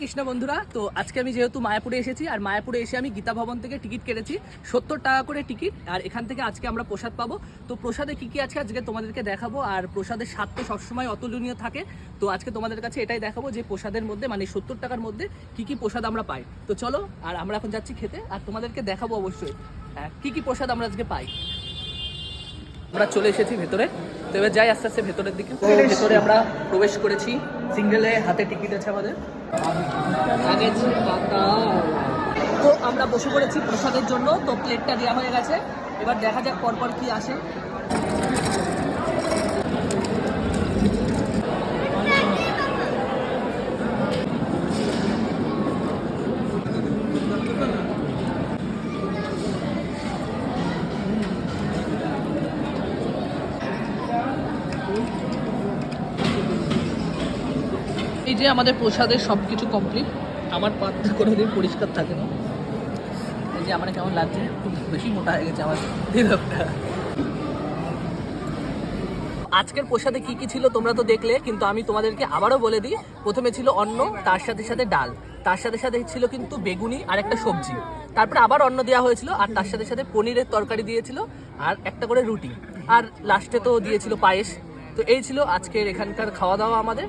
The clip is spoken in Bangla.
কৃষ্ণ বন্ধুরা, তো আজকে আমি যেহেতু মায়াপুরে এসেছি আর মায়াপুরে এসে আমি গীতা ভবন থেকে টিকিট কেটেছি 70 টাকা করে টিকিট। আর এখান থেকে আজকে আমরা প্রসাদ পাবো। তো প্রসাদে কি কি আছে আজকে তোমাদেরকে দেখাবো। আর প্রসাদের স্বাদ তো সবসময় অতুলনীয় থাকে। তো আজকে তোমাদের কাছে এটাই দেখাবো যে প্রসাদের মধ্যে মানে 70 টাকার মধ্যে কি কি প্রসাদ আমরা পাই। তো চলো, আর আমরা এখন যাচ্ছি খেতে আর তোমাদেরকে দেখাবো অবশ্যই কি কি প্রসাদ আমরা আজকে পাই। আমরা চলে এসেছি ভেতরে, তো এবার যাই আস্তে আস্তে ভেতরের দিকে। তো ভেতরে আমরা প্রবেশ করেছি, সিঙ্গেলে হাতে টিকিট আছে আমাদের। তো আমরা বসে পড়েছি প্রসাদের জন্য। তো প্লেটটা দেওয়া হয়ে গেছে, এবার দেখা যাক পরপর কি আসে। এই যে আমাদের প্রসাদের সব কিছু কমপ্লিট। আমার পাত্র কোনোদিন পরিষ্কার থাকে না। এই যে আমার কেমন লাগছে, খুব বেশি মোটা হয়ে গেছে আমার দিলটা। আজকের প্রসাদে কি কি ছিল তোমরা তো দেখলে, কিন্তু আমি তোমাদেরকে আবারও বলে দিই। প্রথমে ছিল অন্ন, তার সাথে সাথে ডাল, তার সাথে সাথে ছিল কিন্তু বেগুনি আর একটা সবজি। তারপরে আবার অন্ন দেওয়া হয়েছিল আর তার সাথে সাথে পনিরের তরকারি দিয়েছিল আর একটা করে রুটি। আর লাস্টে তো দিয়েছিল পায়েস। তো এই ছিল আজকের এখানকার খাওয়া দাওয়া আমাদের।